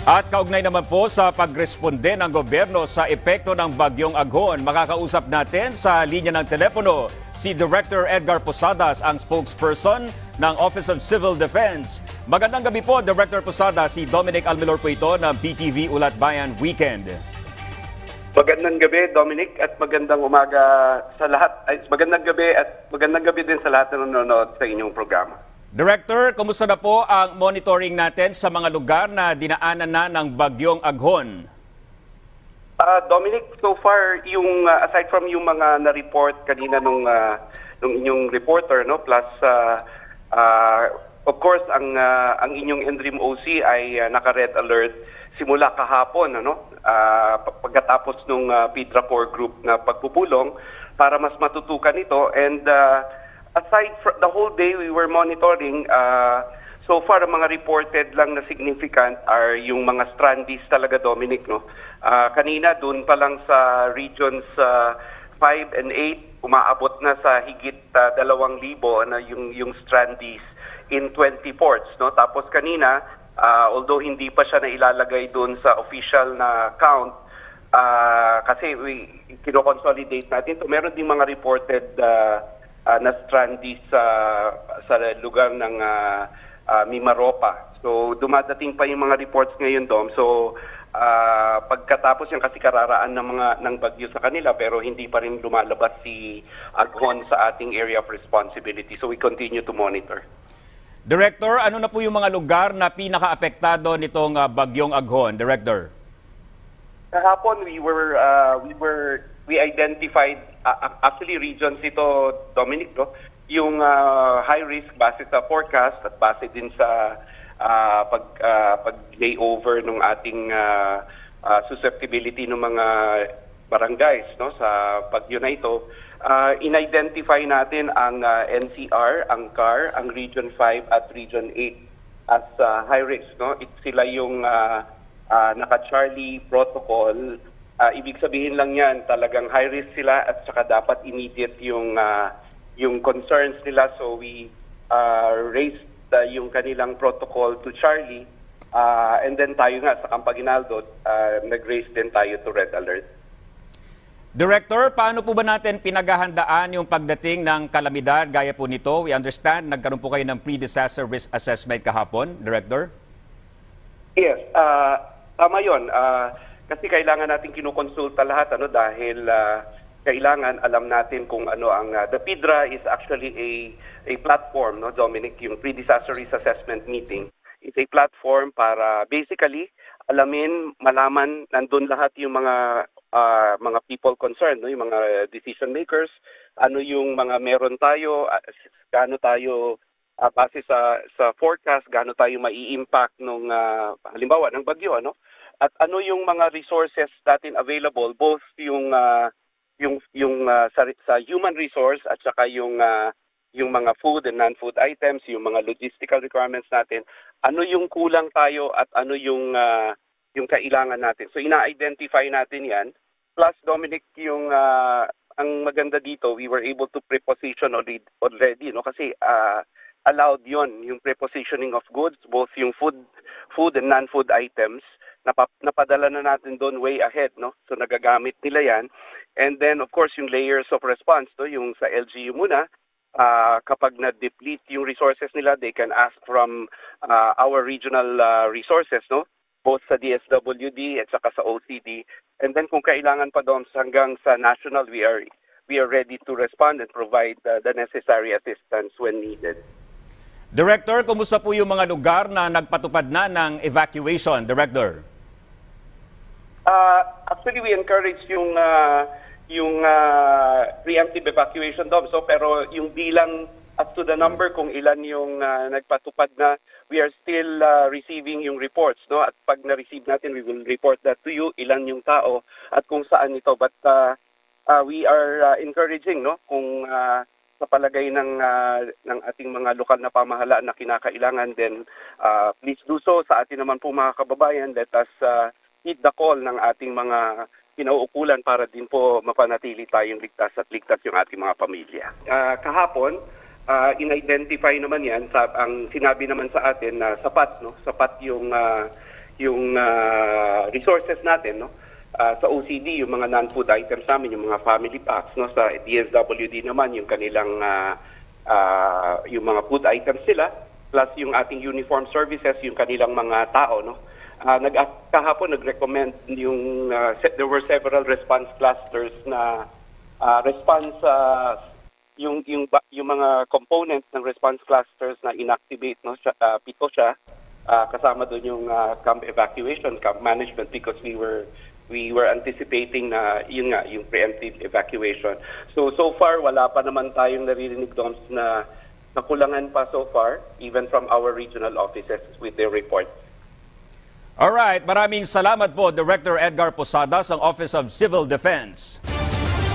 At kaugnay naman po sa pagresponde ng gobyerno sa epekto ng bagyong Aghon, makakausap natin sa linya ng telepono si Director Edgar Posadas, ang spokesperson ng Office of Civil Defense. Magandang gabi po, Director Posadas. Si Dominic Almelor po ito ng PTV Ulat Bayan Weekend. Magandang gabi, Dominic, at magandang umaga sa lahat. Magandang gabi din sa lahat na nanonood sa inyong programa. Director, kumusta na po ang monitoring natin sa mga lugar na dinaanan na ng bagyong Aghon? Dominic, so far, yung aside from yung mga na-report kanina nung inyong reporter, no, plus of course ang inyong NDRIM OC ay naka-red alert simula kahapon, ano, pagkatapos nung PIDRA Core Group na pagpupulong para mas matutukan ito. And aside from the whole day we were monitoring, so far ang mga reported lang na significant are yung mga strandies talaga, Dominic, no. Kanina doon pa lang sa regions 5 and 8 umaabot na sa higit 2,000 na yung strandies in 20 ports, no. Tapos kanina, although hindi pa siya nailalagay doon sa official na count, kasi kino-consolidate natin to, meron ding mga reported na strandies sa lugar ng Mimaropa. So dumadating pa yung mga reports ngayon, Dom. So pagkatapos yung kasi kararaan ng bagyo sa kanila, pero hindi pa rin lumalabas si Aghon sa ating area of responsibility. So we continue to monitor. Director, ano na po yung mga lugar na pinaka-apektado nitong bagyong Aghon, Director? Kahapon we identified actually regions ito, Dominic, no? Yung high risk base sa forecast at base din sa pag-layover ng ating susceptibility ng mga barangays, no, sa bagyo na ito. In-identify natin ang NCR, ang CAR, ang Region 5 at Region 8 as high risk, no? Sila yung naka-Charlie protocol. Ibig sabihin lang yan, talagang high risk sila at saka dapat immediate yung concerns nila. So we raised yung kanilang protocol to Charlie, and then tayo nga sa Campaginaldo, nag-raise din tayo to red alert. Director, paano po ba natin pinaghahandaan yung pagdating ng kalamidad gaya po nito? We understand, nagkaroon po kayo ng pre-disaster risk assessment kahapon, Director? Yes, tama yun. Kasi kailangan natin kinukonsulta lahat, ano, dahil kailangan alam natin kung ano ang the PIDRA is actually a platform, no, Dominic. Yung pre-disaster risk assessment meeting is a platform para basically malaman nandun lahat yung mga people concerned, no, yung mga decision makers, ano yung mga meron tayo, gaano tayo base sa forecast, gaano tayo mai-impact nung halimbawa ng bagyo, ano, at ano yung mga resources natin available, both yung sa human resource at saka yung mga food and non-food items, yung mga logistical requirements natin, ano yung kulang tayo at ano yung kailangan natin. So ina-identify natin yan. Plus, Dominic, yung ang maganda dito, we were able to preposition already, no, kasi allowed yon yung prepositioning of goods, both yung food and non-food items. Napadala na natin doon way ahead, no? So nagagamit nila yan. And then of course yung layers of response, no, yung sa LGU muna, kapag na-deplete yung resources nila, they can ask from our regional resources, no, both sa DSWD at saka sa OCD. And then kung kailangan pa doon hanggang sa national, we are ready to respond and provide the necessary assistance when needed. Director, kumusta po yung mga lugar na nagpatupad na ng evacuation, Director? Actually, we encourage yung preemptive evacuation, Dom. So, pero yung bilang as to the number kung ilan yung nagpatupad na, we are still receiving yung reports, no? At pag na-receive natin, we will report that to you, ilan yung tao at kung saan ito. But we are encouraging, no, kung sa palagay ng ating mga lokal na pamahalaan na kinakailangan, then please do so. Sa atin naman po mga kababayan, let us heed the call ng ating mga kinauukulan para din po mapanatili tayong ligtas at ligtas yung ating mga pamilya. Kahapon, in-identify naman yan, ang sinabi naman sa atin na sapat, no? Sapat yung resources natin, no? Sa OCD, yung mga non-food items namin, yung mga family packs, no? Sa DSWD naman, yung kanilang yung mga food items sila, plus yung ating uniform services, yung kanilang mga tao, no? Kahapon nag-recommend yung there were several response clusters na response yung mga components ng response clusters na inactivate, no? Pito siya, kasama doon yung camp evacuation, camp management, because we were anticipating na yun nga yung preemptive evacuation. So far wala pa naman tayong naririnig doon na nakulangan pa so far, even from our regional offices with their reports. Alright, maraming salamat po, Director Edgar Posadas ng Office of Civil Defense.